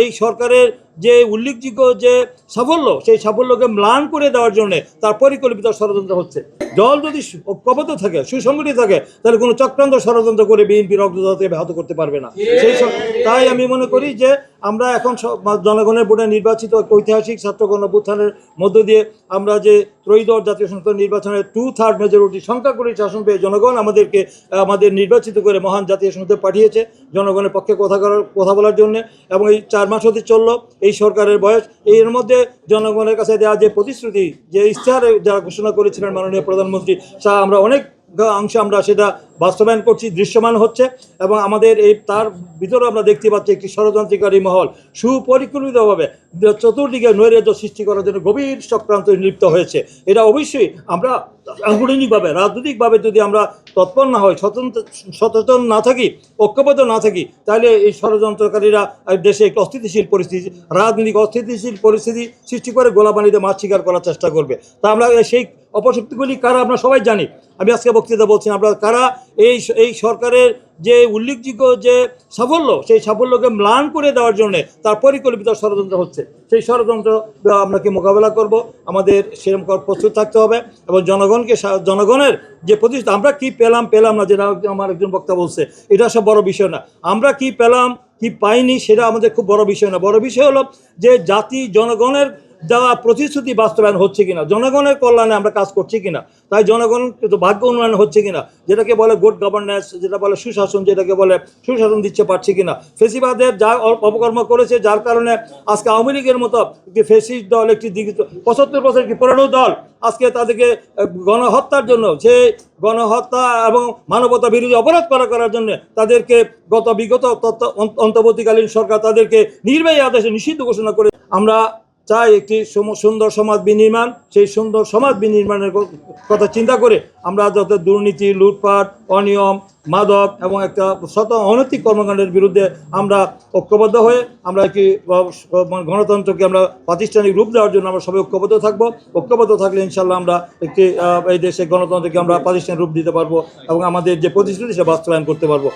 এই সরকারের যে উল্লেখযোগ্য যে সাফল্য, সেই সাফল্যকে ম্লান করে দেওয়ার জন্য তার পরিকল্পিত ষড়যন্ত্র হচ্ছে। দল যদি ঐক্যবদ্ধ থাকে, সুসংগঠিত থাকে, তাহলে কোনো চক্রান্ত ষড়যন্ত্র করে বিএনপির অগ্রযাত্রাকে ব্যাহত করতে পারবে না। তাই আমি মনে করি যে আমরা এখন জনগণের ভোটে নির্বাচিত ঐতিহাসিক ছাত্র গণঅভ্যুত্থানের মধ্য দিয়ে আমরা যে ত্রয়োদশ জাতীয় সংসদ নির্বাচনের 2/3 মেজরিটি সংখ্যাগরিষ্ঠ শাসন পেয়ে জনগণ আমাদের নির্বাচিত করে মহান জাতীয় সংসদে পাঠিয়েছে জনগণের পক্ষে কথা বলার জন্য। এবং এই 4 মাস হতে চললো এই সরকারের বয়স। এর মধ্যে জনগণের কাছে দেওয়া যে প্রতিশ্রুতি, যে ইশতেহারে যারা ঘোষণা করেছিলেন মাননীয় প্রধানমন্ত্রী, আমরা অনেক অংশে আমরা সেটা বাস্তবায়ন করছি, দৃশ্যমান হচ্ছে। এবং আমাদের এই তার ভিতরে আমরা দেখতে পাচ্ছি একটি ষড়যন্ত্রকারী মহল সুপরিকল্পিতভাবে চতুর্দিকে নৈরাজ্য সৃষ্টি করার জন্য গভীর চক্রান্ত লিপ্ত হয়েছে। এটা অবশ্যই আমরা সাংগঠনিকভাবে, রাজনৈতিকভাবে যদি আমরা তৎপর না হই, সচেতন না থাকি, ঐক্যবদ্ধ না থাকি, তাহলে এই ষড়যন্ত্রকারীরা দেশে একটি অস্থিতিশীল পরিস্থিতি, রাজনৈতিক অস্থিতিশীল পরিস্থিতি সৃষ্টি করে গোলাপানিতে মাছ শিকার করার চেষ্টা করবে। তা আমরা সেই অপশক্তিগুলি কারা আমরা সবাই জানি। আমি আজকে বক্তৃতা বলছি, আমরা কারা এই সরকারের যে উল্লেখযোগ্য যে সাফল্য, সেই সাফল্যকে ম্লান করে দেওয়ার জন্য তার পরিকল্পিত ষড়যন্ত্র হচ্ছে। সেই ষড়যন্ত্র আমরা কি মোকাবেলা করব, আমাদের সেরকম প্রস্তুত থাকতে হবে। এবং জনগণের যে প্রতিষ্ঠা, আমরা কি পেলাম না, যেটা আমার একজন বক্তা বলছে, এটা সব বড় বিষয় না। আমরা কি পেলাম কি পাইনি সেটা আমাদের খুব বড় বিষয় না। বড় বিষয় হলো যে জাতি জনগণের দেওয়া প্রতিশ্রুতি বাস্তবায়ন হচ্ছে কিনা, জনগণের কল্যাণে আমরা কাজ করছি কিনা, তাই জনগণ ভাগ্য উন্নয়ন হচ্ছে কিনা, যেটাকে বলে গুড গভর্নেন্স, যেটা বলে সুশাসন, যেটাকে বলে সুশাসন দিচ্ছে পারছে কিনা। ফেসিবাদের যা অপকর্ম করেছে, যার কারণে আজকে আওয়ামী লীগের মতো একটি ফেসিস্ট দল, একটি 75 বছর একটি পুরানো দল, আজকে তাদেরকে গণহত্যার জন্য, সে গণহত্যা এবং মানবতা বিরোধী অপরাধ করার জন্য তাদেরকে বিগত অন্তর্বর্তীকালীন সরকার তাদেরকে নির্বাহী আদেশে নিষিদ্ধ ঘোষণা করে। আমরা চাই একটি সুন্দর সমাজ বিনির্মাণ। সেই সুন্দর সমাজ বিনির্মাণের কথা চিন্তা করে আমরা যত দুর্নীতি, লুটপাট, অনিয়ম, মাদক এবং একটা অনৈতিক কর্মকাণ্ডের বিরুদ্ধে আমরা ঐক্যবদ্ধ হয়ে আমরা একটি গণতন্ত্রকে আমরা প্রাতিষ্ঠানিক রূপ দেওয়ার জন্য আমরা সবাই ঐক্যবদ্ধ থাকবো। ঐক্যবদ্ধ থাকলে ইনশাল্লাহ আমরা একটি এই দেশে গণতন্ত্রকে আমরা প্রাতিষ্ঠানিক রূপ দিতে পারবো এবং আমাদের যে প্রতিশ্রুতি সে বাস্তবায়ন করতে পারবো।